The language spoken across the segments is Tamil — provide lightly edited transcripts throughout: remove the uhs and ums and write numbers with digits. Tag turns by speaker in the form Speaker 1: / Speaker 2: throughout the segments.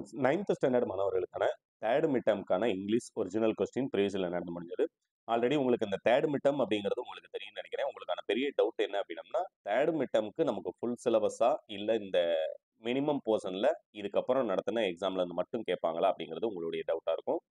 Speaker 1: ஃப்ரெண்ட்ஸ் 9th ஸ்டாண்டர்ட் மாணவர்களுக்கான தேர்ட் மிட்டம்க்கான இங்கிலீஷ் ஒரிஜினல் கொஸ்டின் ப்ரீவியஸில் நடந்து முடிஞ்சது. ஆல்ரெடி உங்களுக்கு இந்த தேர்ட் மிட்டம் அப்படிங்கிறது உங்களுக்கு தெரியும்னு நினைக்கிறேன். உங்களுக்கான பெரிய டவுட் என்ன அப்படின்னா, தேர்ட் மிட்டம்க்கு நமக்கு ஃபுல் சிலபஸா இல்லை இந்த மினிமம் போர்ஷனில் இதுக்கப்புறம் நடத்தின எக்ஸாம்ல இருந்து மட்டும் கேட்பாங்களா அப்படிங்கிறது உங்களுடைய டவுட்டாக இருக்கும்.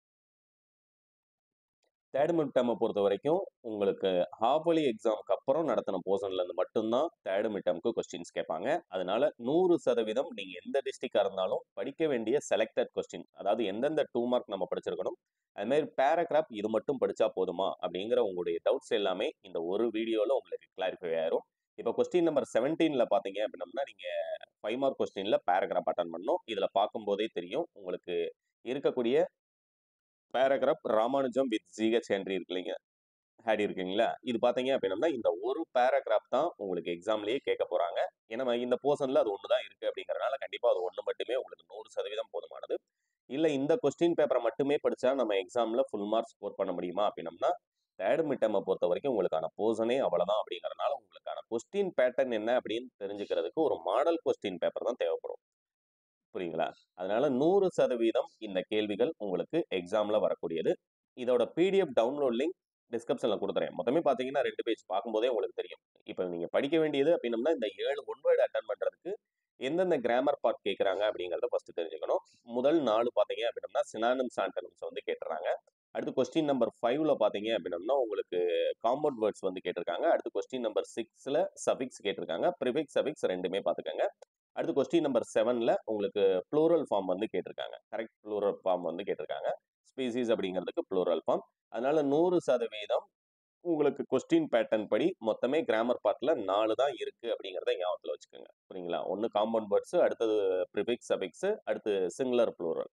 Speaker 1: தேர்ட் மிட் டேர்மை பொறுத்த வரைக்கும் உங்களுக்கு ஹாஃப்லி எக்ஸாமுக்கு அப்புறம் நடத்தின போர்ஷன்லேருந்து மட்டும்தான் தேர்ட் மிட் டேர்முக்கு கொஸ்டின்ஸ் கேட்பாங்க. அதனால 100% நீங்கள் எந்த டிஸ்ட்ரிக்டாக இருந்தாலும் படிக்க வேண்டிய செலக்டட் கொஸ்டின், அதாவது எந்தெந்த 2 மார்க் நம்ம படிச்சிருக்கணும், அதுமாதிரி பேராகிராஃப் இது மட்டும் படித்தா போதுமா அப்படிங்கிற உங்களுடைய டவுட்ஸ் எல்லாமே இந்த ஒரு வீடியோவில் உங்களுக்கு கிளாரிஃபை ஆயிரும். இப்போ கொஸ்டின் நம்பர் 17ல பார்த்தீங்க அப்படின்னம்னா நீங்கள் 5 மார்க் கொஸ்டினில் பேராகிராஃப் அட்டன் பண்ணணும். இதில் பார்க்கும்போதே தெரியும் உங்களுக்கு இருக்கக்கூடிய paragraph Ramanujam with G H Henry இருக்குல்லைங்க, ஹேடி இருக்குங்களா, இது பார்த்தீங்க அப்படின்னா இந்த ஒரு பேராகிராஃப் தான் உங்களுக்கு எக்ஸாம்லேயே கேட்க போகிறாங்க. ஏன்னா இந்த போர்ஷனில் அது ஒன்று தான் இருக்குது அப்படிங்கிறனால கண்டிப்பாக அது ஒன்று மட்டுமே உங்களுக்கு 100% போதுமானது. இல்லை இந்த கொஸ்டின் பேப்பரை மட்டுமே படித்தா நம்ம எக்ஸாமில் ஃபுல் மார்க் ஸ்கோர் பண்ண முடியுமா அப்படின்னம்னா, தேர்ட் மிட் டேர்மை பொறுத்த வரைக்கும் உங்களுக்கான போர்ஷனே அவ்வளோதான். அப்படிங்கிறனால உங்களுக்கான கொஸ்டின் பேட்டர்ன் என்ன அப்படின்னு தெரிஞ்சுக்கிறதுக்கு ஒரு மாடல் கொஸ்டின் பேப்பர் தான் தேவைப்படும். புரியுங்களா? அதனால 100% இந்த கேள்விகள் உங்களுக்கு எக்ஸாம்ல வரக்கூடியது. இதோட பிடிஎஃப் டவுன்லோட் லிங்க் டிஸ்கிரிப்ஷன்ல கொடுத்துறேன். மொத்தமே பார்த்தீங்கன்னா 2 பேஜ் பார்க்கும்போதே உங்களுக்கு தெரியும். இப்போ நீங்க படிக்க வேண்டியது அப்படின்னம்னா இந்த 7 ஒன் வேர்ட் அட்டன் பண்றதுக்கு எந்தெந்த கிராமர் பார்ட் கேட்குறாங்க அப்படிங்கிறத ஃபர்ஸ்ட் தெரிஞ்சுக்கணும். முதல் 4 பார்த்தீங்க அப்படின்னா சினானிம்ஸ் ஆண்டனிம்ஸ் வந்து கேட்டுறாங்க. அடுத்து கொஸ்டின் நம்பர் 5ல பார்த்தீங்க அப்படின்னம்னா உங்களுக்கு காம்பவுண்ட் வேர்ட்ஸ் வந்து கேட்டிருக்காங்க. அடுத்து கொஸ்டின் நம்பர் 6ல சஃபிக்ஸ் கேட்டிருக்காங்க. ப்ரிஃபிக்ஸ் சஃபிக்ஸ் ரெண்டுமே பார்த்துக்கங்க. அடுத்து கொஸ்டின் நம்பர் 7ல உங்களுக்கு ப்ளூரல் ஃபார்ம் வந்து கேட்டிருக்காங்க. கரெக்ட் ப்ளூரல் ஃபார்ம் வந்து கேட்டிருக்காங்க. ஸ்பீசிஸ் அப்படிங்கிறதுக்கு ப்ளூரல் ஃபார்ம். அதனால 100% உங்களுக்கு கொஸ்டின் பேட்டர்ன் படி மொத்தமே கிராமர் பார்ட்ல 4 தான் இருக்கு அப்படிங்கிறத ஞாபகத்தில் வச்சுக்கோங்க. புரியுங்களா? ஒன்று காம்பவுண்ட் வேர்ட்ஸ், அடுத்தது ப்ரிஃபிக்ஸ் சஃபிக்ஸ், அடுத்து சிங்குலர் ப்ளூரல்.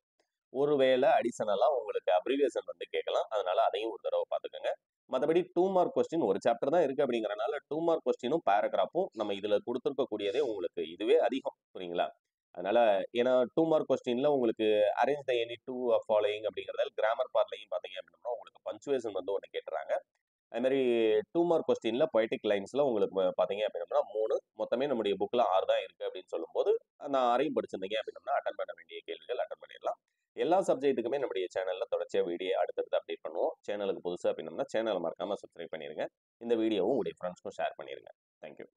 Speaker 1: ஒருவேளை அடிஷனலா உங்களுக்கு அப்ரிவியேஷன் வந்து கேட்கலாம். அதனால அதையும் ஒரு தடவை பார்த்துக்கோங்க. மற்றபடி 2 மார்க் கொஸ்டின் ஒரு சாப்டர் தான் இருக்கு அப்படிங்கிறனால 2 மார்க் கொஸ்டினும் பேராகிராஃபும் நம்ம இதுல கொடுத்துருக்கக்கூடியதே உங்களுக்கு இதுவே அதிகம். புரியுங்களா? அதனால ஏன்னா 2 மார்க் கொஸ்டின்ல உங்களுக்கு arrange the any two following அப்படிங்கிறதால கிராமர் பார்ட்லையும் பார்த்தீங்க அப்படின்னா உங்களுக்கு பஞ்சுவேஷன் வந்து ஒன்று கேட்டுறாங்க. அது மாதிரி 2 மார்க் கொஸ்டின்ல பொய்டிக் லைன்ஸ்ல உங்களுக்கு பார்த்தீங்க அப்படின்னா 3, மொத்தமே நம்முடைய புக்ல 6 தான் இருக்கு அப்படின்னு சொல்லும்போது நான் 6ஐயும் படிச்சிருந்தீங்க அப்படின்னா அட்டன் பண்ண வேண்டிய கேள்விகள் அட்டன் பண்ணிடலாம். எல்லா சப்ஜெக்ட்டுக்குமே நம்முடைய சேனல்ல தொடர்ச்சியா வீடியோ அடுத்தடுத்து அப்டேட் பண்ணுவோம். சேனலுக்கு புதுசா அப்படின்னா சேனலை மறக்காம சப்ஸ்கிரைப் பண்ணிருங்க. இந்த வீடியோவும் உங்களுடைய ஃப்ரெண்ட்ஸ்க்கும் ஷேர் பண்ணிருங்க. தேங்க்யூ.